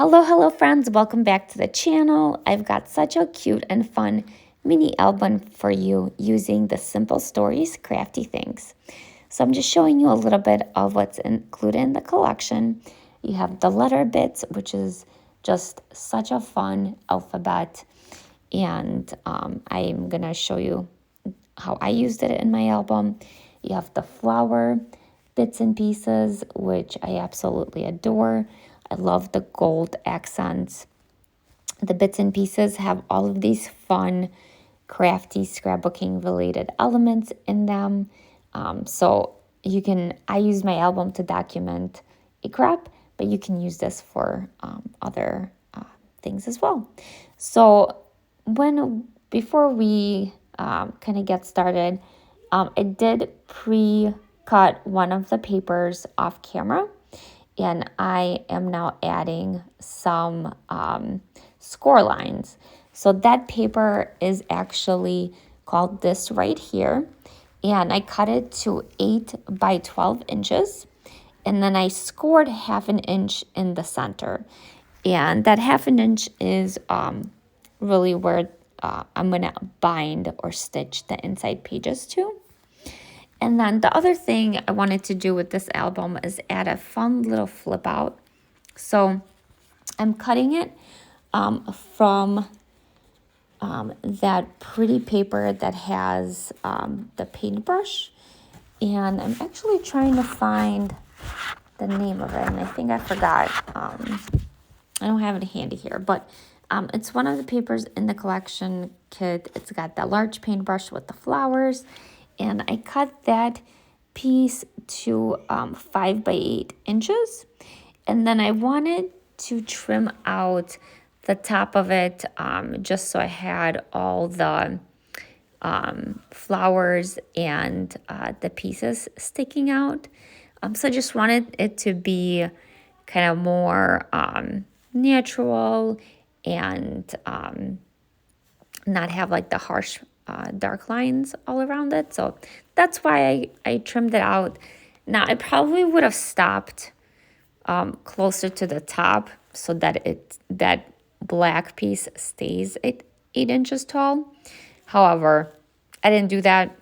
Hello friends, welcome back to the channel. I've got such a cute and fun mini album for you using the Simple Stories Crafty Things. So I'm just showing you a little bit of what's included in the collection. You have the letter bits, which is just such a fun alphabet, and I'm gonna show you how I used it in my album. You have the flower bits and pieces, which I absolutely adore. I love the gold accents. The bits and pieces have all of these fun, crafty, scrapbooking related elements in them. So I use my album to document a crap, but you can use this for other things as well. So before we kind of get started, I did pre-cut one of the papers off camera, and I am now adding some score lines. So that paper is actually called this right here, and I cut it to 8 by 12 inches, and then I scored 1/2 inch in the center, and that 1/2 inch is really where I'm gonna bind or stitch the inside pages to. And then the other thing I wanted to do with this album is add a fun little flip out. So I'm cutting it from that pretty paper that has the paintbrush. And I'm actually trying to find the name of it, and I think I forgot. I don't have it handy here, but it's one of the papers in the collection kit. It's got that large paintbrush with the flowers, and I cut that piece to 5 by 8 inches, and then I wanted to trim out the top of it just so I had all the flowers and the pieces sticking out. So I just wanted it to be kind of more natural and not have like the harsh dark lines all around it. So that's why I trimmed it out. Now I probably would have stopped closer to the top so that that black piece stays 8 inches tall. However, I didn't do that,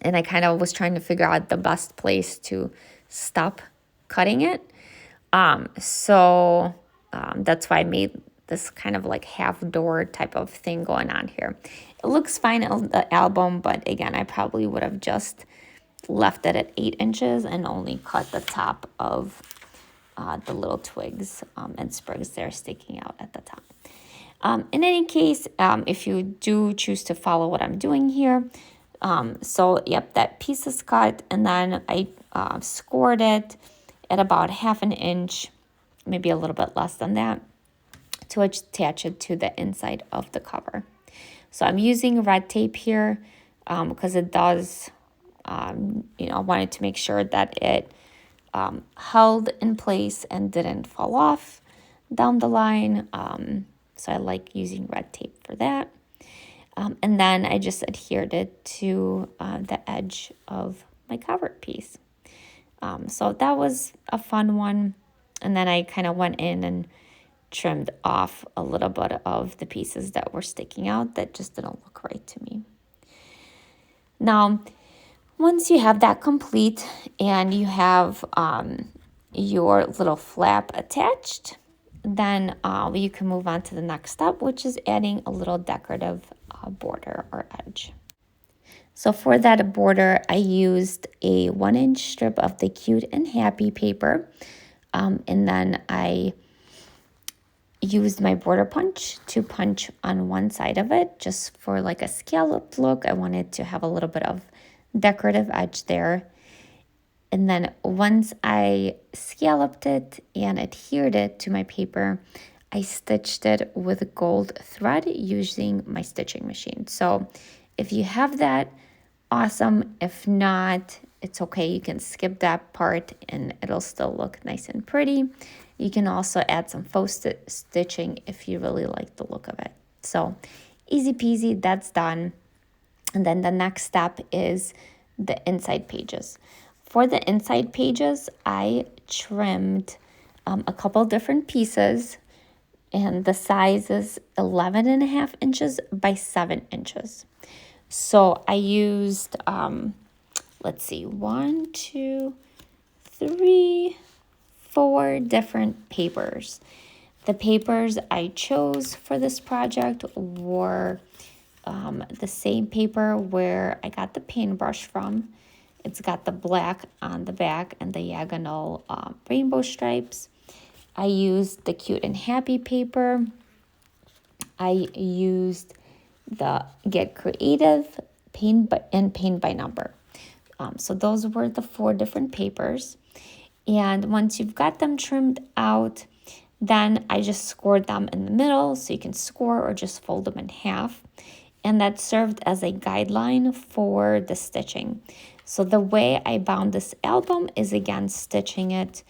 and I kind of was trying to figure out the best place to stop cutting it. So that's why I made this kind of like half door type of thing going on here. It looks fine on the album, but again, I probably would have just left it at 8 inches and only cut the top of the little twigs and sprigs that are sticking out at the top. In any case, if you do choose to follow what I'm doing here, so yep, that piece is cut, and then I scored it at about 1/2 inch, maybe a little bit less than that, to attach it to the inside of the cover. So I'm using red tape here because it does, I wanted to make sure that it held in place and didn't fall off down the line. So I like using red tape for that. And then I just adhered it to the edge of my cover piece. So that was a fun one. And then I kind of went in and trimmed off a little bit of the pieces that were sticking out that just didn't look right to me. Now, once you have that complete and you have your little flap attached, then you can move on to the next step, which is adding a little decorative border or edge. So for that border, I used a 1-inch strip of the Cute and Happy paper, and then I used my border punch to punch on one side of it just for like a scalloped look. I wanted to have a little bit of decorative edge there. And then once I scalloped it and adhered it to my paper, I stitched it with gold thread using my stitching machine. So if you have that, awesome. If not, it's okay. You can skip that part and it'll still look nice and pretty. You can also add some faux stitching if you really like the look of it. So easy peasy, that's done. And then the next step is the inside pages. For the inside pages, I trimmed a couple different pieces, and the size is 11.5 inches by 7 inches. So I used, let's see, 1, 2, 3, 4 different papers. The papers I chose for this project were the same paper where I got the paintbrush from. It's got the black on the back and the diagonal rainbow stripes. I used the Cute and Happy paper. I used the Get Creative paint by number. So those were the 4 different papers. And once you've got them trimmed out, then I just scored them in the middle, so you can score or just fold them in half. And that served as a guideline for the stitching. So the way I bound this album is, again, stitching it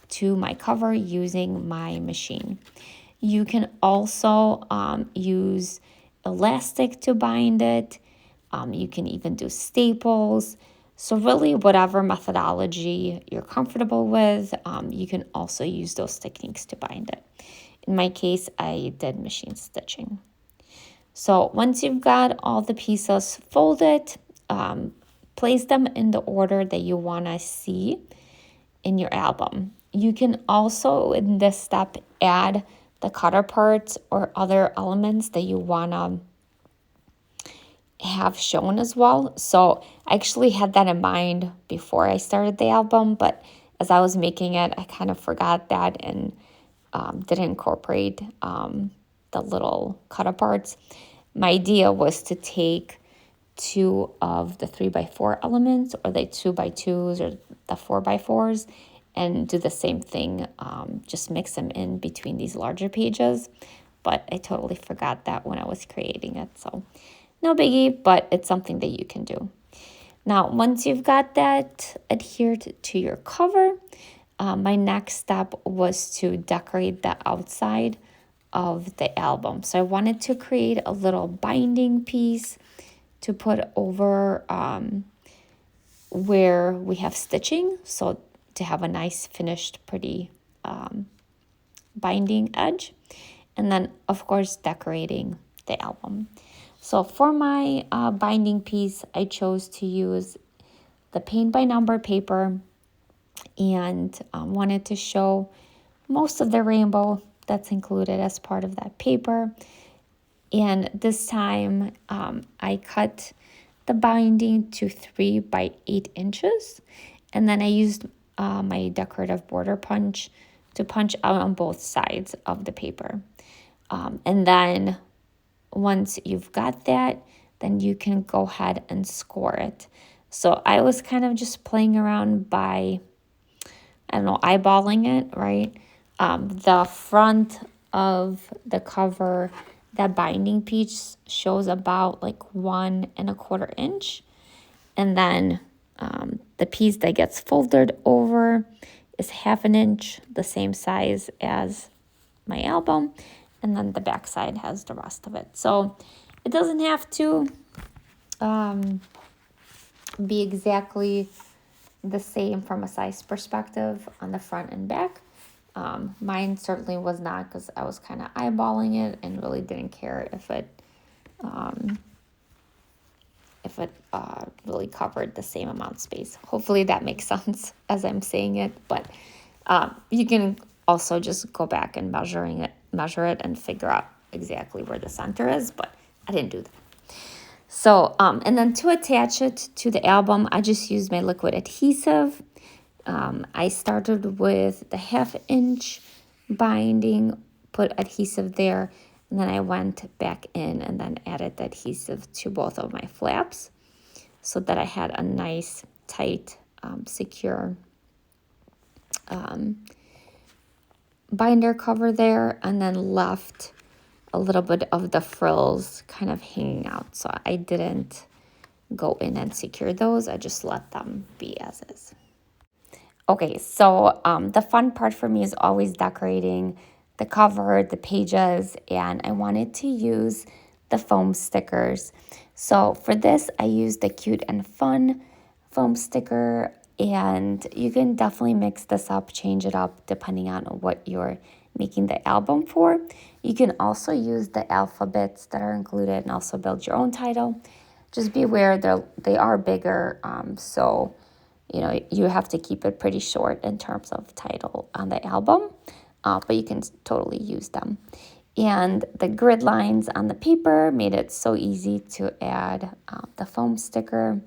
to my cover using my machine. You can also use elastic to bind it. You can even do staples. So really, whatever methodology you're comfortable with, you can also use those techniques to bind it. In my case, I did machine stitching. So once you've got all the pieces folded, place them in the order that you want to see in your album. You can also, in this step, add the cutter parts or other elements that you want to have shown as well. So I actually had that in mind before I started the album, but as I was making it, I kind of forgot that and didn't incorporate the little cutter parts. My idea was to take 2 of the 3x4 elements, or the 2x2s, or the 4x4s, and do the same thing, just mix them in between these larger pages. But I totally forgot that when I was creating it, so no biggie, but it's something that you can do. Now, once you've got that adhered to your cover, my next step was to decorate the outside of the album. So I wanted to create a little binding piece to put over where we have stitching, so to have a nice finished pretty binding edge, and then of course decorating the album. So for my binding piece, I chose to use the paint by number paper, and wanted to show most of the rainbow that's included as part of that paper. And this time I cut the binding to 3 by 8 inches. And then I used my decorative border punch to punch out on both sides of the paper. And then once you've got that, then you can go ahead and score it. So I was kind of just playing around by, I don't know, eyeballing it, right? The front of the cover, that binding piece shows about like 1.25 inch. And then the piece that gets folded over is 1/2 inch, the same size as my album. And then the back side has the rest of it. So it doesn't have to be exactly the same from a size perspective on the front and back. Mine certainly was not, because I was kind of eyeballing it and really didn't care if it really covered the same amount of space. Hopefully that makes sense as I'm saying it, but you can also just go back and measure it and figure out exactly where the center is, but I didn't do that. So, and then to attach it to the album, I just used my liquid adhesive. I started with the 1/2 inch binding, put adhesive there, and then I went back in and then added the adhesive to both of my flaps so that I had a nice, tight, secure binder cover there, and then left a little bit of the frills kind of hanging out. So I didn't go in and secure those. I just let them be as is. Okay, so the fun part for me is always decorating the cover, the pages, and I wanted to use the foam stickers. So for this, I used the Cute and Fun foam sticker And you can definitely mix this up, change it up depending on what you're making the album for. You can also use the alphabets that are included and also build your own title. Just be aware they are bigger, so you have to keep it pretty short in terms of title on the album, but you can totally use them. And the grid lines on the paper made it so easy to add the foam sticker.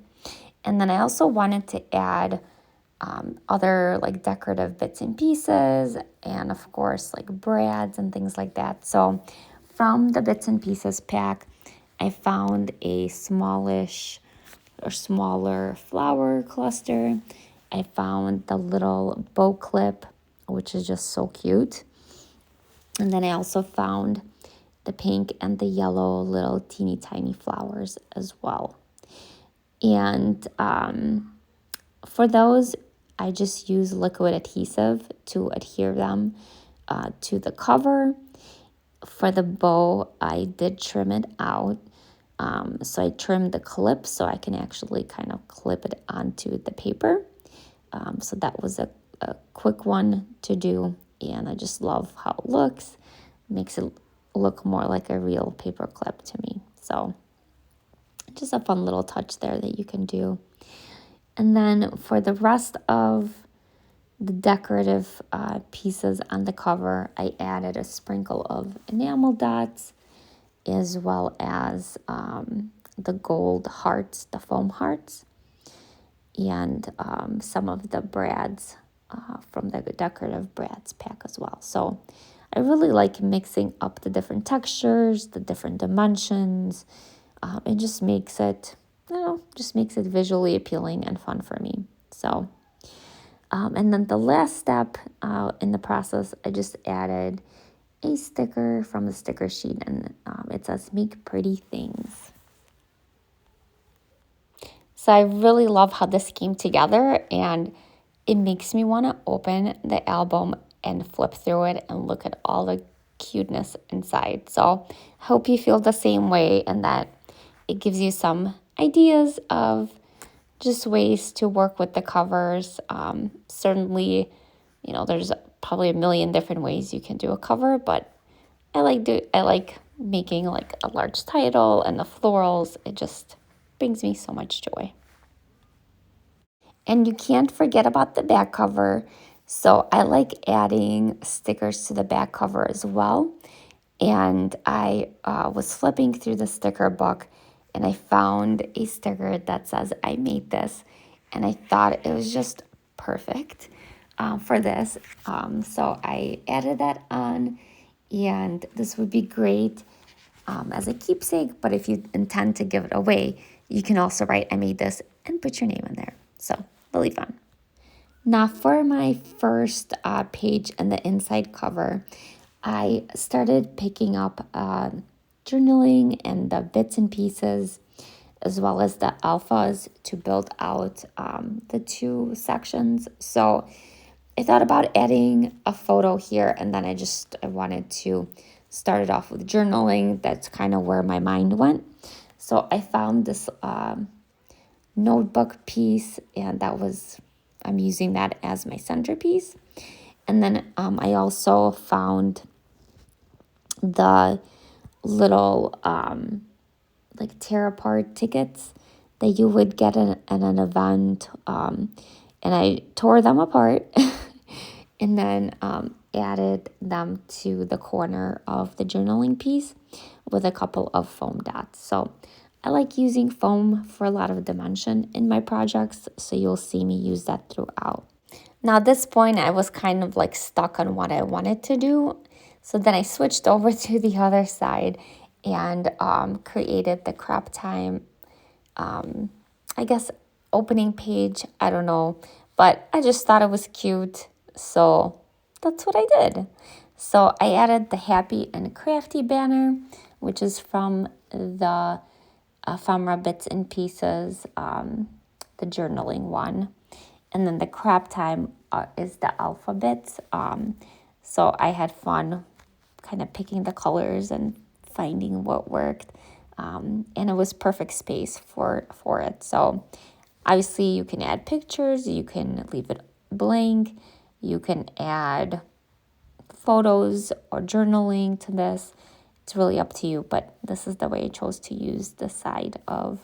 And then I also wanted to add other like decorative bits and pieces, and of course like brads and things like that. So from the bits and pieces pack, I found a smallish or smaller flower cluster. I found the little bow clip, which is just so cute. And then I also found the pink and the yellow little teeny tiny flowers as well. And for those, I just use liquid adhesive to adhere them to the cover. For the bow, I did trim it out. So I trimmed the clip so I can actually kind of clip it onto the paper. So that was a quick one to do, and I just love how it looks. It makes it look more like a real paper clip to me. So just a fun little touch there that you can do. And then for the rest of the decorative pieces on the cover, I added a sprinkle of enamel dots, as well as the gold hearts, the foam hearts, and some of the brads from the decorative brads pack as well. So I really like mixing up the different textures, the different dimensions. It just makes it, visually appealing and fun for me. So, and then the last step in the process, I just added a sticker from the sticker sheet, and it says "Make Pretty Things." So I really love how this came together, and it makes me want to open the album and flip through it and look at all the cuteness inside. So I hope you feel the same way, and that it gives you some ideas of just ways to work with the covers. Certainly, there's probably a million different ways you can do a cover, but I like making like a large title and the florals. It just brings me so much joy. And you can't forget about the back cover. So I like adding stickers to the back cover as well. And I was flipping through the sticker book, and I found a sticker that says "I made this," and I thought it was just perfect for this. So I added that on, and this would be great as a keepsake. But if you intend to give it away, you can also write "I made this" and put your name in there. So really fun. Now for my first page and the inside cover, I started picking up journaling and the bits and pieces, as well as the alphas, to build out the two sections. So I thought about adding a photo here, and then I wanted to start it off with journaling. That's kind of where my mind went. So I found this notebook piece, and I'm using that as my centerpiece. And then I also found the little like tear apart tickets that you would get at an event, and I tore them apart and then added them to the corner of the journaling piece with a couple of foam dots. So I like using foam for a lot of dimension in my projects, so you'll see me use that throughout. Now at this point, I was kind of like stuck on what I wanted to do. So then I switched over to the other side and created the crop time, I guess, opening page. I don't know, but I just thought it was cute. So that's what I did. So I added the happy and crafty banner, which is from the ephemera bits and pieces, the journaling one. And then the crop time is the alphabets. So I had fun kind of picking the colors and finding what worked. And it was perfect space for it. So Obviously, you can add pictures, you can leave it blank, you can add photos or journaling to this. It's really up to you, but this is the way I chose to use the side of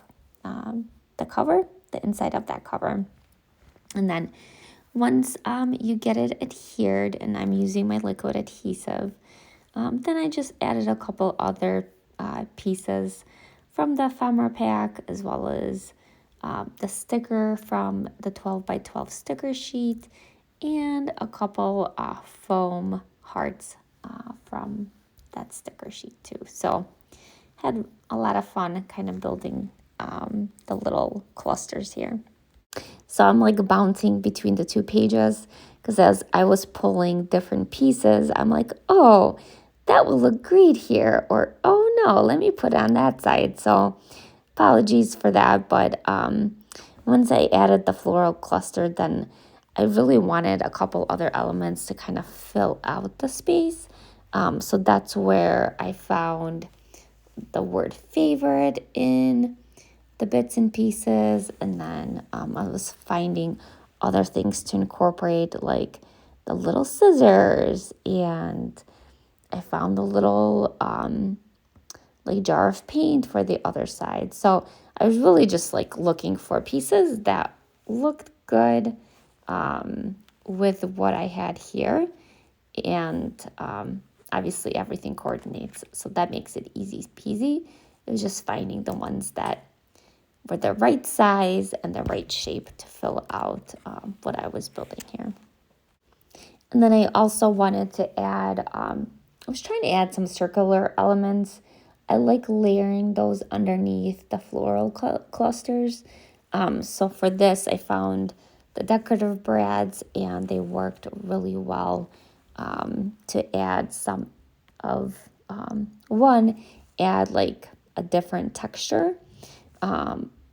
the cover, the inside of that cover. And then once you get it adhered, and I'm using my liquid adhesive, then I just added a couple other pieces from the ephemera pack, as well as the sticker from the 12 by 12 sticker sheet, and a couple foam hearts from that sticker sheet too. So had a lot of fun kind of building the little clusters here. So I'm like bouncing between the two pages, because as I was pulling different pieces, I'm like, oh, that will look great here, or oh no, let me put it on that side. So apologies for that, but once I added the floral cluster, then I really wanted a couple other elements to kind of fill out the space. So that's where I found the word favorite in the bits and pieces, and then I was finding other things to incorporate, like the little scissors, and I found the little like jar of paint for the other side. So I was really just like looking for pieces that looked good with what I had here, and obviously everything coordinates, so that makes it easy peasy. It was just finding the ones that were the right size and the right shape to fill out what I was building here. And then I also wanted to add, I was trying to add some circular elements. I like layering those underneath the floral clusters. So for this, I found the decorative brads, and they worked really well to add some of one, add like a different texture.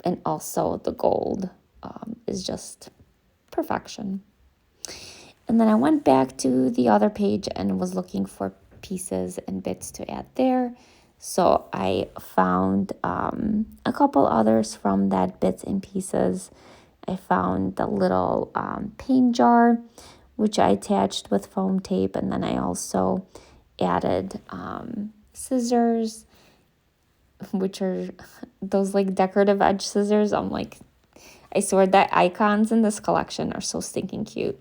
And also the gold is just perfection. And then I went back to the other page and was looking for pieces and bits to add there. So I found a couple others from that bits and pieces. I found the little paint jar, which I attached with foam tape. And then I also added scissors, which are those like decorative edge scissors. I'm like, I swear that icons in this collection are so stinking cute.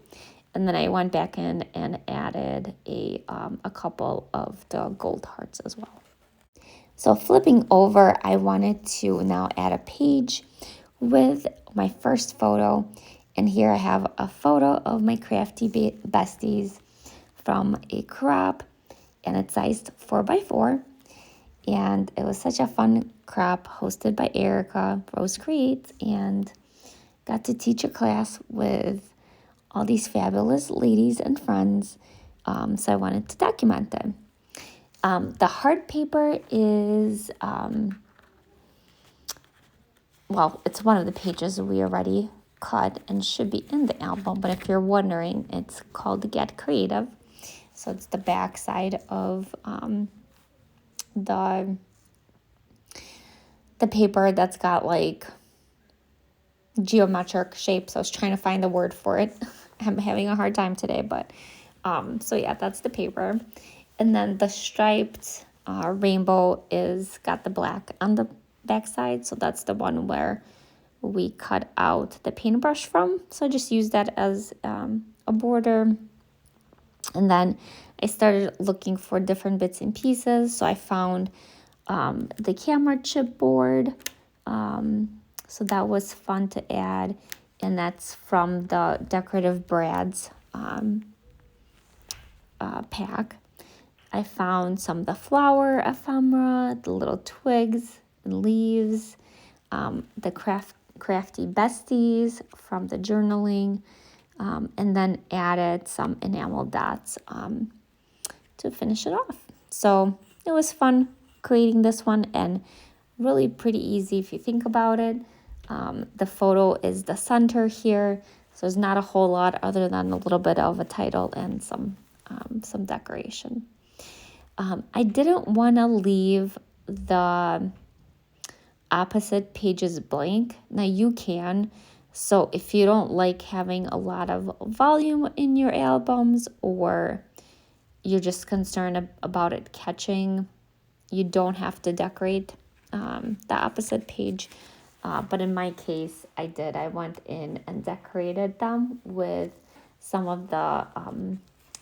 And then I went back in and added a couple of the gold hearts as well. So flipping over, I wanted to now add a page with my first photo. And here I have a photo of my crafty besties from a crop, and it's sized 4x4. And it was such a fun crop hosted by Erica, Rose Creates, and got to teach a class with all these fabulous ladies and friends. So I wanted to document them. The hard paper is, well, it's one of the pages we already cut and should be in the album. But if you're wondering, it's called Get Creative. So it's the back side of the paper that's got like geometric shapes. I was trying to find the word for it. I'm having a hard time today, but so yeah, that's the paper. And then the striped rainbow is got the black on the back side, so that's the one where we cut out the paintbrush from. So I just used that as a border. And then I started looking for different bits and pieces. So I found the camera chipboard. So that was fun to add. And that's from the Decorative Brads pack. I found some of the flower ephemera, the little twigs and leaves, the crafty besties from the journaling, and then added some enamel dots to finish it off. So it was fun creating this one, and really pretty easy if you think about it. The photo is the center here, so there's not a whole lot other than a little bit of a title and some decoration. I didn't want to leave the opposite pages blank. Now you can, So if you don't like having a lot of volume in your albums, or you're just concerned about it catching, you don't have to decorate the opposite page. But in my case, I did. I went in and decorated them with some of the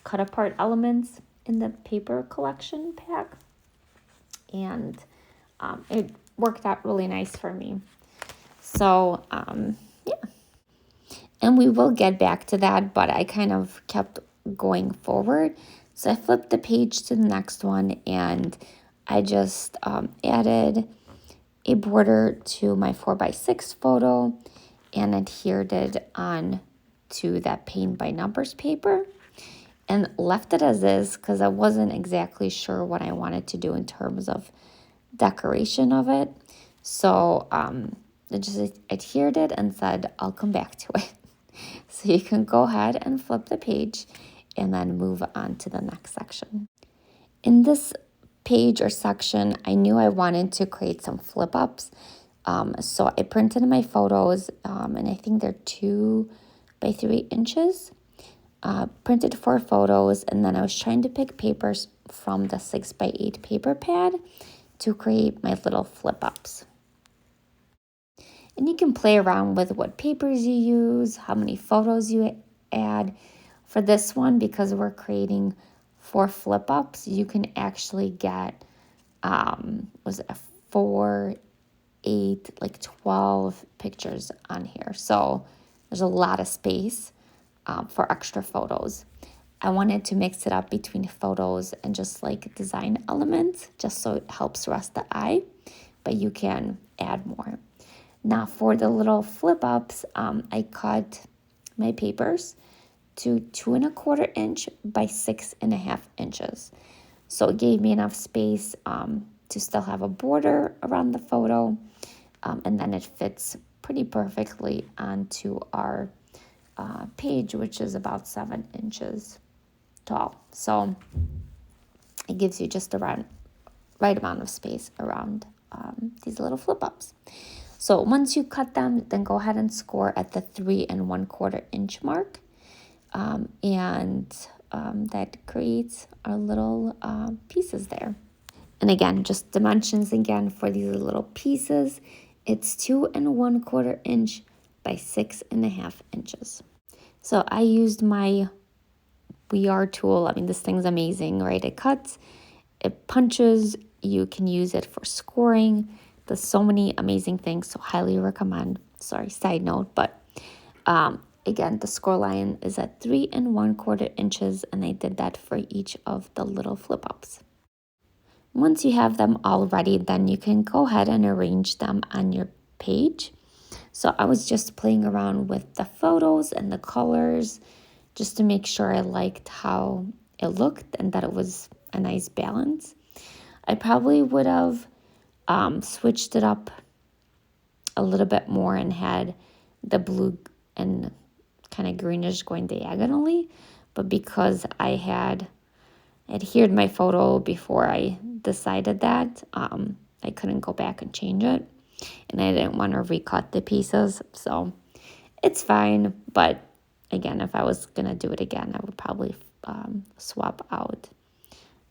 cut apart elements in the paper collection pack. And it worked out really nice for me. So, yeah. And we will get back to that, but I kind of kept going forward. So I flipped the page to the next one, and I just added a border to my 4x6 photo and adhered it on to that paint by numbers paper, and left it as is because I wasn't exactly sure what I wanted to do in terms of decoration of it. So I just adhered it and said, I'll come back to it. So you can go ahead and flip the page and then move on to the next section. In this page or section, I knew I wanted to create some flip ups. So I printed my photos, and I think they're 2 by 3 inches. Printed 4 photos, and then I was trying to pick papers from the 6 by 8 paper pad to create my little flip ups. And you can play around with what papers you use, how many photos you add. For this one, because we're creating 4 flip ups, you can actually get was it a 4, 8, like 12 pictures on here. So there's a lot of space for extra photos. I wanted to mix it up between photos and just like design elements, just so it helps rest the eye, but you can add more. Now for the little flip ups, I cut my papers to 2¼ inch by 6½ inches. So it gave me enough space to still have a border around the photo, and then it fits pretty perfectly onto our page, which is about 7 inches tall. So it gives you just the right amount of space around these little flip ups. So once you cut them, then go ahead and score at the 3¼ inch mark. That creates our little pieces there. And again, just dimensions again for these little pieces. It's 2¼ inch by 6½ inches. So I used my VR tool. I mean, this thing's amazing, right? It cuts, it punches. You can use it for scoring. There's so many amazing things, so highly recommend. Sorry, side note, but again, the score line is at 3¼ inches, and I did that for each of the little flip ups. Once you have them all ready, then you can go ahead and arrange them on your page. So I was just playing around with the photos and the colors just to make sure I liked how it looked and that it was a nice balance. I probably would have switched it up a little bit more and had the blue and kind of greenish going diagonally, but because I had adhered my photo before I decided that, I couldn't go back and change it, and I didn't want to recut the pieces, so it's fine. But again, if I was gonna do it again, I would probably swap out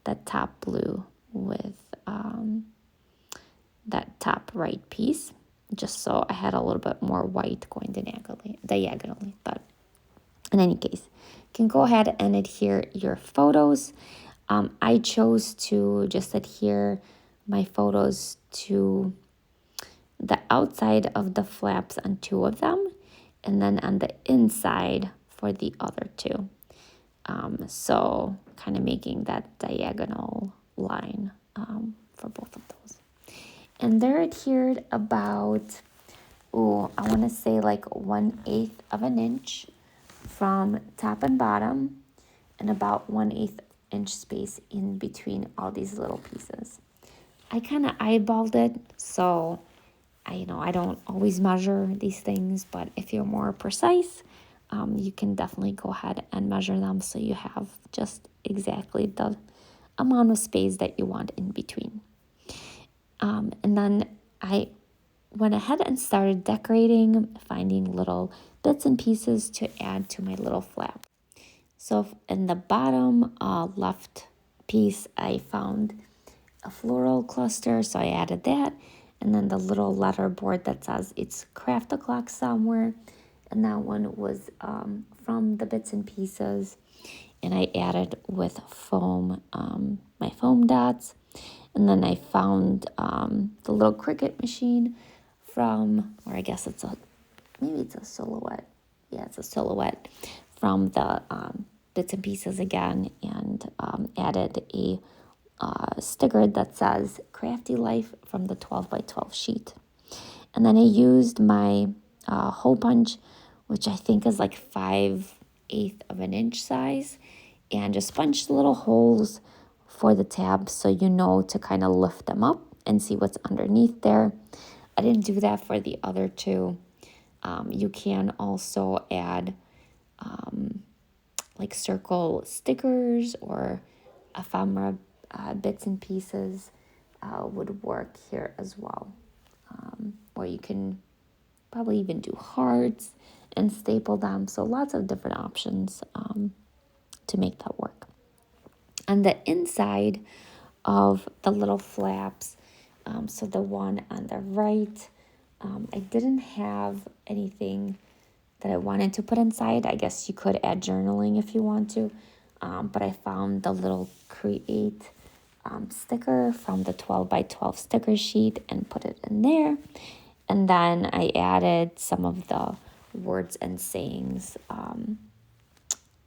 that top blue with that top right piece, just so I had a little bit more white going diagonally. But in any case, you can go ahead and adhere your photos. I chose to just adhere my photos to the outside of the flaps on 2 of them, and then on the inside for the other 2. So kind of making that diagonal line for both of those. And they're adhered about, I want to say like 1/8 of an inch from top and bottom, and about 1/8 inch space in between all these little pieces. I kind of eyeballed it, so I don't always measure these things, but if you're more precise, you can definitely go ahead and measure them so you have just exactly the amount of space that you want in between. And then I went ahead and started decorating, finding little bits and pieces to add to my little flap. So in the bottom left piece, I found a floral cluster, so I added that. And then the little letter board that says it's craft o'clock somewhere. And that one was from the bits and pieces. And I added with foam, my foam dots. And then I found the little Cricut machine from, or I guess maybe it's a silhouette. Yeah, it's a silhouette from the bits and pieces again, and added a sticker that says Crafty Life from the 12 by 12 sheet. And then I used my hole punch, which I think is like 5/8 of an inch size, and just punched little holes for the tabs so you know to kind of lift them up and see what's underneath there. I didn't do that for the other two. You can also add like circle stickers or ephemera bits and pieces would work here as well. Or you can probably even do hearts and staple them. So lots of different options to make that work. On the inside of the little flaps, so the one on the right, I didn't have anything that I wanted to put inside. I guess you could add journaling if you want to, but I found the little Create sticker from the 12 by 12 sticker sheet and put it in there. And then I added some of the words and sayings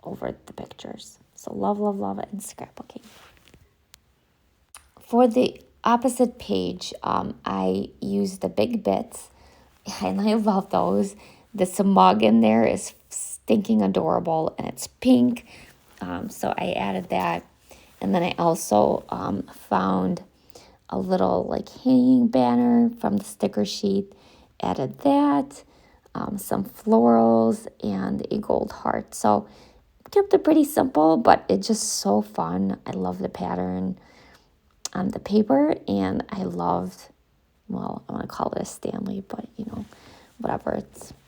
over the pictures. So love, love, love it, and scrapbooking. For the opposite page, I used the big bits, and I love those. The smug in there is stinking adorable, and it's pink, so I added that. And then I also found a little like hanging banner from the sticker sheet, added that, some florals, and a gold heart. So kept it pretty simple, but it's just so fun. I love the pattern on the paper, and I loved, well, I want to call it a Stanley, but whatever,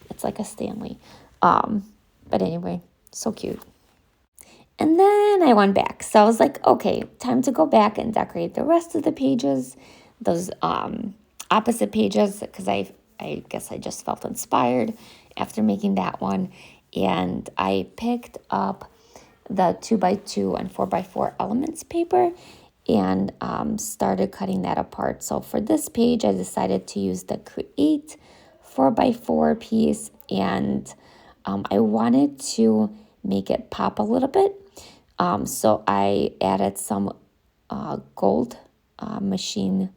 it's like a Stanley. But anyway, so cute. And then I went back. So I was like, okay, time to go back and decorate the rest of the pages, those opposite pages, because I guess I just felt inspired after making that one. And I picked up the 2x2 and 4x4 elements paper and started cutting that apart. So for this page, I decided to use the Create 4x4 piece, and I wanted to make it pop a little bit. So I added some gold machine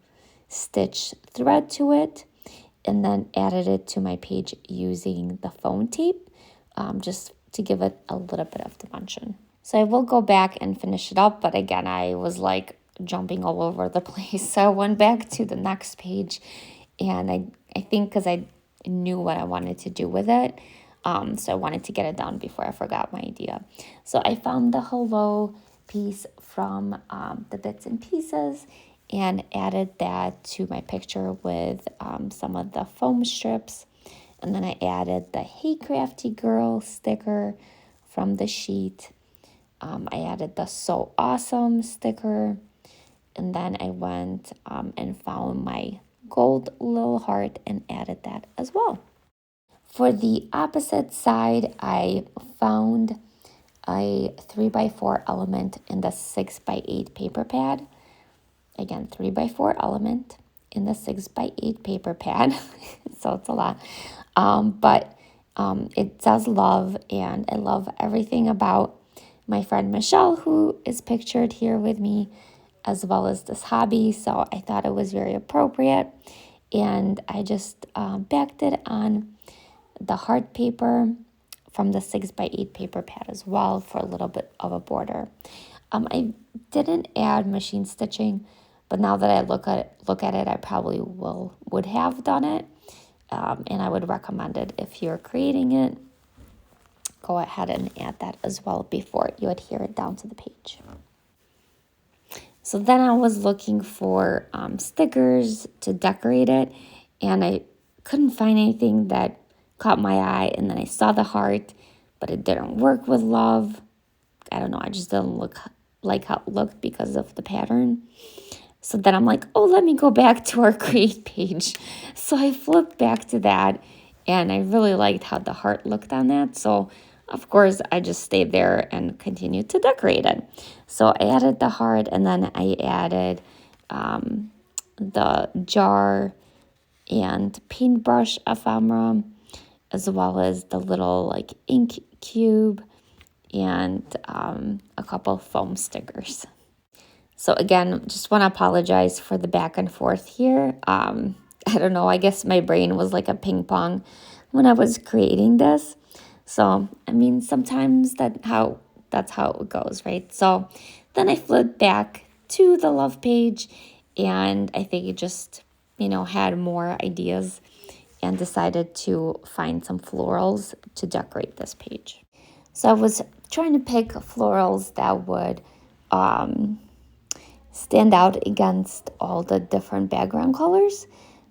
stitch thread to it, and then added it to my page using the foam tape, just to give it a little bit of dimension. So I will go back and finish it up, but again, I was like jumping all over the place. So I went back to the next page, and I think because I knew what I wanted to do with it, so I wanted to get it done before I forgot my idea. So I found the hello piece from the bits and pieces and added that to my picture with some of the foam strips. And then I added the Hey Crafty Girl sticker from the sheet. I added the So Awesome sticker. And then I went and found my gold little heart and added that as well. For the opposite side, I found a 3x4 element in the 6x8 paper pad. Again, 3x4 element in the 6x8 paper pad. So it's a lot. But it does love, and I love everything about my friend Michelle, who is pictured here with me, as well as this hobby. So I thought it was very appropriate. And I just backed it on the heart paper from the 6x8 paper pad as well for a little bit of a border. I didn't add machine stitching, but now that I look at it, I probably would have done it, and I would recommend it if you're creating it. Go ahead and add that as well before you adhere it down to the page. So then I was looking for stickers to decorate it, and I couldn't find anything that caught my eye. And then I saw the heart, but it didn't work with love. I don't know, I just didn't like how it looked because of the pattern. So then I'm like, oh, let me go back to our create page. So I flipped back to that, and I really liked how the heart looked on that. So of course, I just stayed there and continued to decorate it. So I added the heart, and then I added the jar and paintbrush ephemera, as well as the little like ink cube and a couple foam stickers. So again, just want to apologize for the back and forth here. I don't know, I guess my brain was like a ping pong when I was creating this. So, I mean, sometimes that's how it goes, right? So then I flipped back to the love page, and I think it just, had more ideas, and decided to find some florals to decorate this page. So I was trying to pick florals that would stand out against all the different background colors.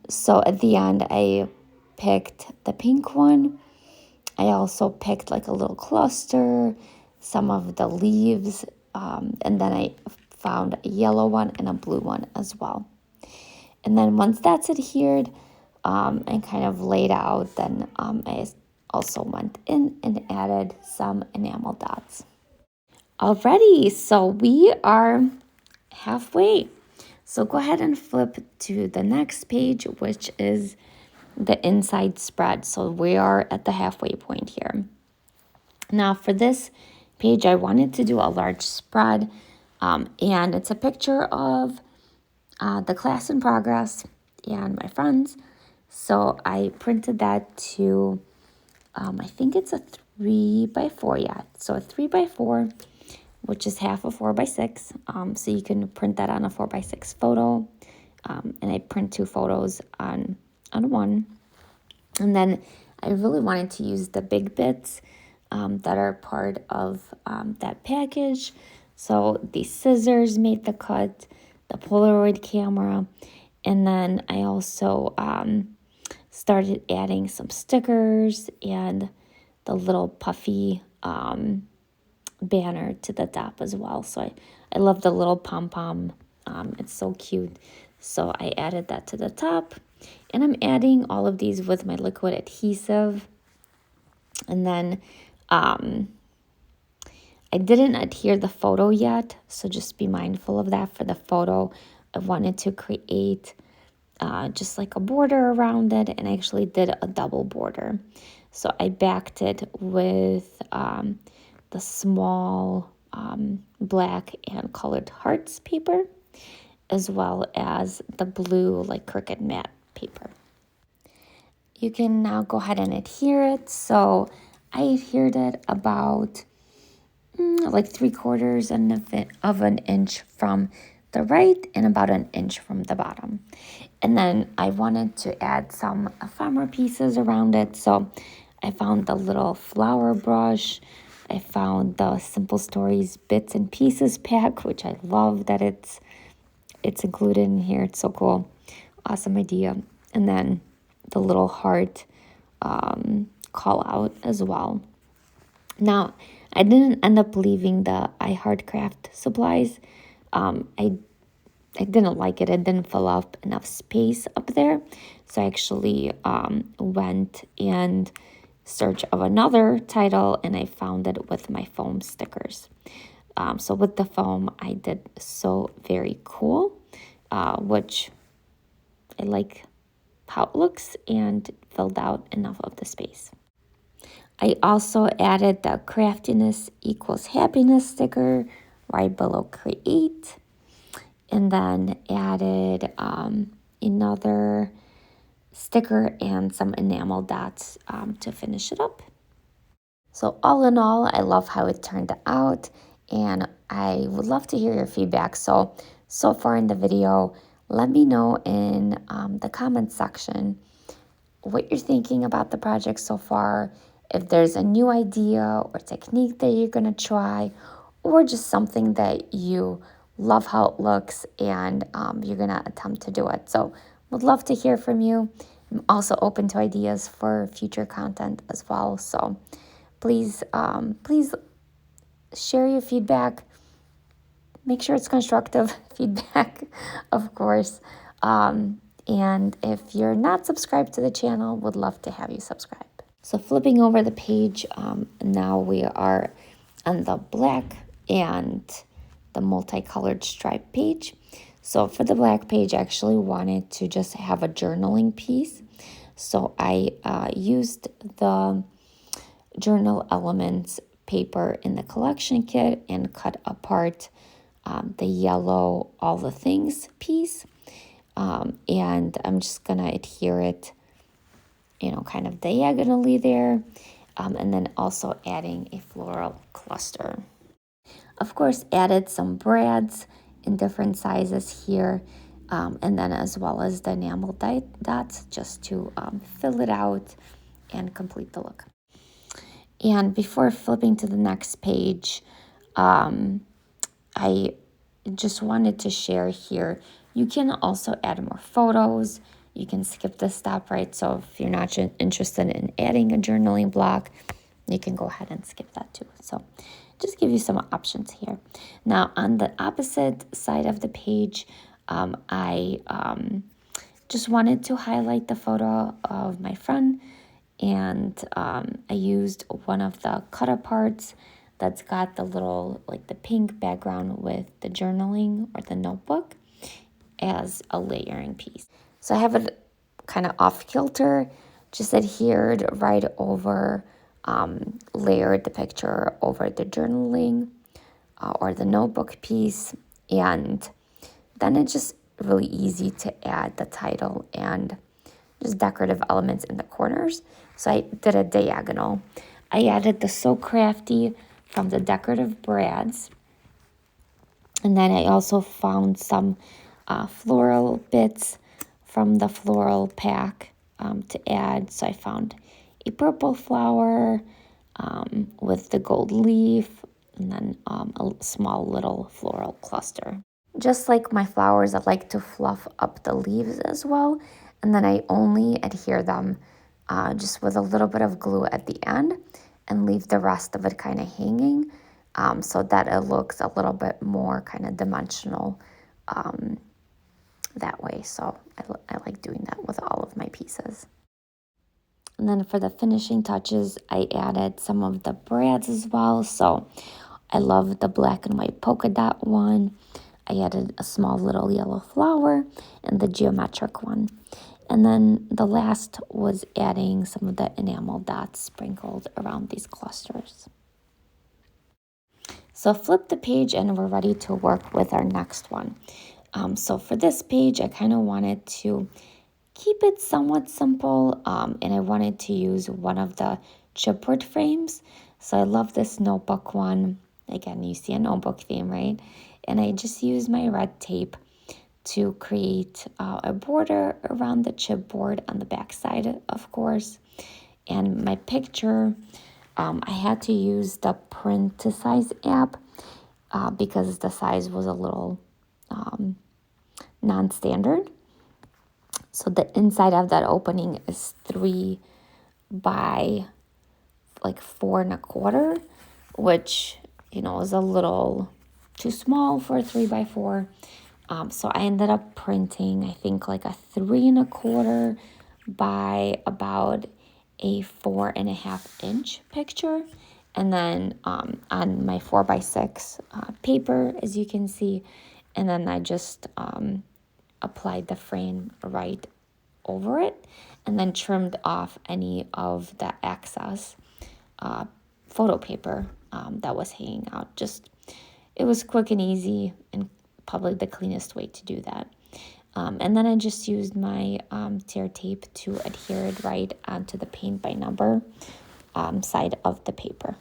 So at the end, I picked the pink one. I also picked like a little cluster, some of the leaves, and then I found a yellow one and a blue one as well. And then once that's adhered and kind of laid out, then I also went in and added some enamel dots. Alrighty, so we are halfway. So go ahead and flip to the next page, which is the inside spread. So we are at the halfway point here. Now for this page, I wanted to do a large spread, and it's a picture of the class in progress and my friends. So I printed that to, I think it's a 3x4, yeah. So a 3x4, which is half a 4x6. So you can print that on a 4x6 photo. And I print 2 photos on one. And then I really wanted to use the big bits that are part of that package. So the scissors made the cut, the Polaroid camera, and then I also started adding some stickers and the little puffy banner to the top as well. So I love the little pom-pom. It's so cute. So I added that to the top. And I'm adding all of these with my liquid adhesive. And then I didn't adhere the photo yet, so just be mindful of that. For the photo, I wanted to create just like a border around it, and I actually did a double border. So I backed it with the small black and colored hearts paper, as well as the blue like Cricut matte paper. You can now go ahead and adhere it. So I adhered it about like 3/4 of an inch from the right and about an inch from the bottom. And then I wanted to add some ephemera pieces around it. So I found the little flower brush. I found the Simple Stories Bits and Pieces pack, which I love that it's included in here. It's so cool. Awesome idea. And then the little heart call out as well. Now, I didn't end up leaving the I Heart Craft supplies. I didn't like it. It didn't fill up enough space up there. So I actually went and searched of another title, and I found it with my foam stickers. So with the foam, I did So Very Cool, which I like how it looks and filled out enough of the space. I also added the Craftiness Equals Happiness sticker right below Create, and then added another sticker and some enamel dots to finish it up. So all in all, I love how it turned out, and I would love to hear your feedback. So far in the video, let me know in the comments section what you're thinking about the project so far, if there's a new idea or technique that you're going to try, or just something that you love how it looks and you're going to attempt to do it. So would love to hear from you. I'm also open to ideas for future content as well. So please, please share your feedback. Make sure it's constructive feedback, of course. And if you're not subscribed to the channel, would love to have you subscribe. So flipping over the page, now we are on the black and the multicolored stripe page. So for the black page, I actually wanted to just have a journaling piece. So I used the journal elements paper in the collection kit and cut apart the yellow all the things piece. And I'm just gonna adhere it, you know, kind of diagonally there. And then also adding a floral cluster. Of course, added some brads in different sizes here. And then as well as the enamel dots just to fill it out and complete the look. And before flipping to the next page, I just wanted to share here, you can also add more photos. You can skip this step, right? So if you're not interested in adding a journaling block, you can go ahead and skip that too. So just give you some options here. Now on the opposite side of the page, I just wanted to highlight the photo of my friend, and I used one of the cut aparts that's got the little, like the pink background with the journaling or the notebook as a layering piece. So I have it kind of off kilter, just adhered right over, layered the picture over the journaling or the notebook piece, and then it's just really easy to add the title and just decorative elements in the corners. So I did a diagonal. I added the So Crafty from the Decorative brads. And then I also found some floral bits from the floral pack to add. So I found a purple flower with the gold leaf, and then a small little floral cluster. Just like my flowers, I like to fluff up the leaves as well. And then I only adhere them just with a little bit of glue at the end and leave the rest of it kind of hanging so that it looks a little bit more kind of dimensional that way. So I like doing that with all of my pieces. And then for the finishing touches, I added some of the brads as well. So I love the black and white polka dot one. I added a small little yellow flower and the geometric one. And then the last was adding some of the enamel dots sprinkled around these clusters. So flip the page and we're ready to work with our next one. So for this page, I kind of wanted to keep it somewhat simple, and I wanted to use one of the chipboard frames. So I love this notebook one. Again, you see a notebook theme, right? And I just used my red tape to create a border around the chipboard on the back side, of course. And my picture, I had to use the print to size app because the size was a little non-standard. So the inside of that opening is 3 by like 4 1/4, which, you know, is a little too small for a 3 by 4. So I ended up printing, I think, like a 3 1/4 by about a 4 1/2 inch picture. And then on my 4 by 6 paper, as you can see, and then I just applied the frame right over it and then trimmed off any of the excess photo paper that was hanging out. Just, it was quick and easy and probably the cleanest way to do that. And then I just used my tear tape to adhere it right onto the paint by number side of the paper.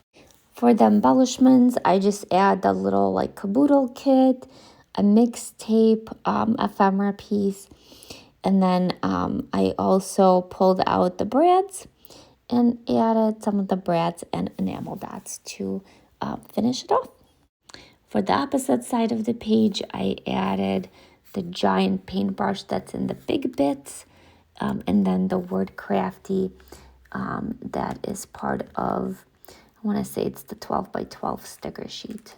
For the embellishments, I just add the little like caboodle kit, a mixtape ephemera piece, and then I also pulled out the brads and added some of the brads and enamel dots to finish it off. For the opposite side of the page, I added the giant paintbrush that's in the big bits and then the word crafty, that is part of, I want to say it's the 12 by 12 sticker sheet.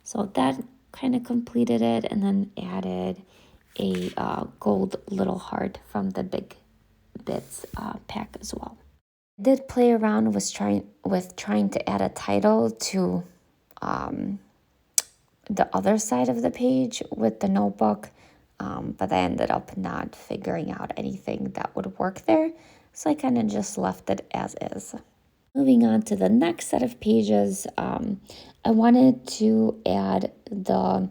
So that kind of completed it, and then added a gold little heart from the Big Bits pack as well. I did play around with trying to add a title to the other side of the page with the notebook, but I ended up not figuring out anything that would work there, so I kind of just left it as is. Moving on to the next set of pages, I wanted to add the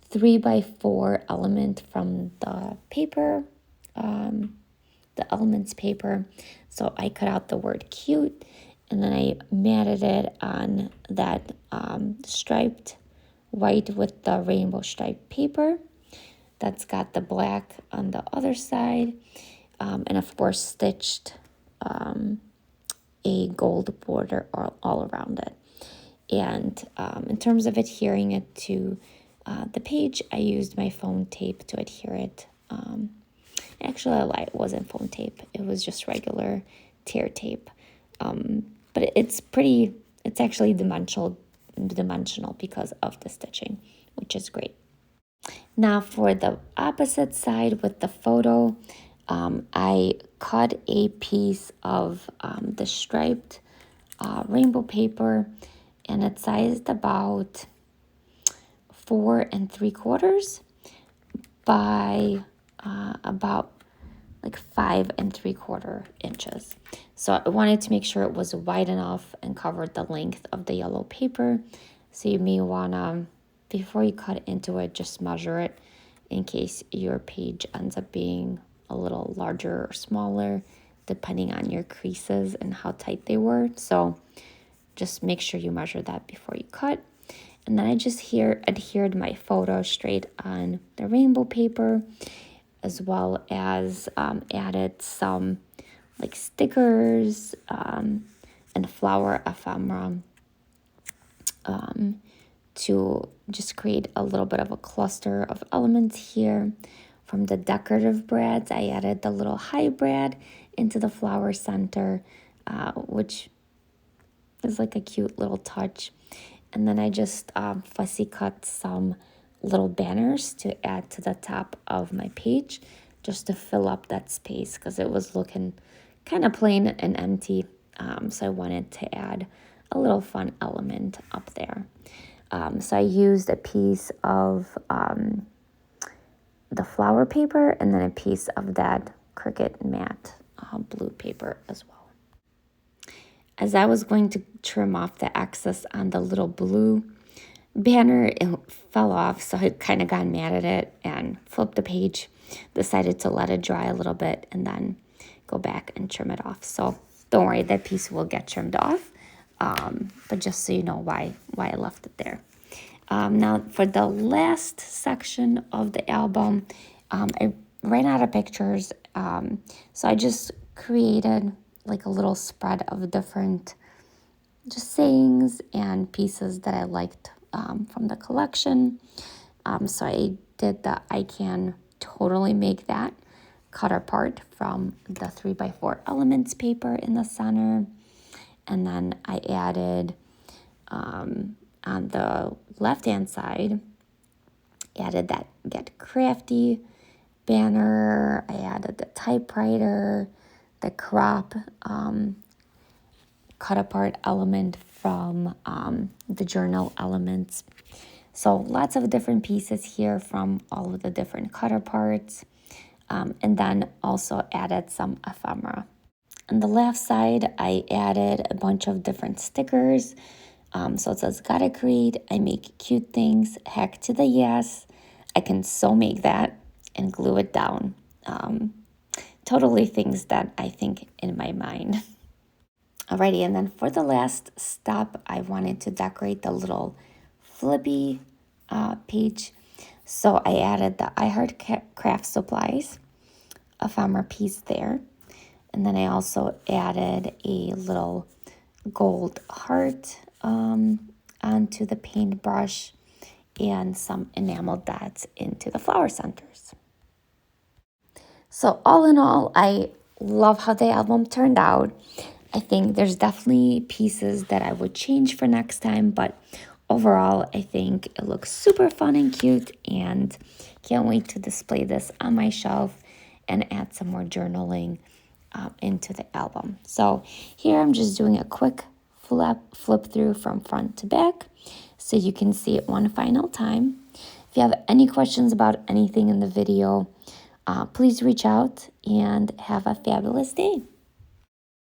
3x4 element from the paper, the elements paper. So I cut out the word cute, and then I matted it on that striped white with the rainbow stripe paper. That's got the black on the other side, and of course stitched a gold border all around it. And in terms of adhering it to the page, I used my foam tape to adhere it. Actually, I lied, it wasn't foam tape. It was just regular tear tape. But it's actually dimensional because of the stitching, which is great. Now for the opposite side with the photo, I cut a piece of the striped rainbow paper, and it's sized about 4 3/4 by about like 5 3/4 inches. So I wanted to make sure it was wide enough and covered the length of the yellow paper. So you may wanna, before you cut into it, just measure it in case your page ends up being a little larger or smaller, depending on your creases and how tight they were. So just make sure you measure that before you cut. And then I just adhered my photo straight on the rainbow paper, as well as added some like stickers and flower ephemera to just create a little bit of a cluster of elements here. From the decorative brads, I added the little high brad into the flower center, which is like a cute little touch. And then I just fussy cut some little banners to add to the top of my page, just to fill up that space because it was looking kind of plain and empty. So I wanted to add a little fun element up there. So I used a piece of the flower paper and then a piece of that Cricut matte blue paper as well. As I was going to trim off the excess on the little blue banner, it fell off, so I kind of got mad at it and flipped the page, decided to let it dry a little bit and then go back and trim it off. So don't worry, that piece will get trimmed off, but just so you know why I left it there. Now for the last section of the album, I ran out of pictures, so I just created like a little spread of different just sayings and pieces that I liked from the collection. So I did the I Can Totally Make That cut apart from the 3x4 elements paper in the center. And then I added on the left hand side, added that Get Crafty banner. I added the typewriter, the crop cut apart element from the journal elements. So lots of different pieces here from all of the different cut apart, and then also added some ephemera. On the left side, I added a bunch of different stickers. So it says, gotta create, I make cute things, heck to the yes, I can so make that, and glue it down. Totally things that I think in my mind. Alrighty, and then for the last step, I wanted to decorate the little flippy page. So I added the I Heart Craft Supplies ephemera piece there. And then I also added a little gold heart onto the paintbrush and some enamel dots into the flower centers. So all in all, I love how the album turned out. I think there's definitely pieces that I would change for next time, but overall, I think it looks super fun and cute, and can't wait to display this on my shelf and add some more journaling into the album. So here I'm just doing a quick flip through from front to back so you can see it one final time. If you have any questions about anything in the video, please reach out and have a fabulous day.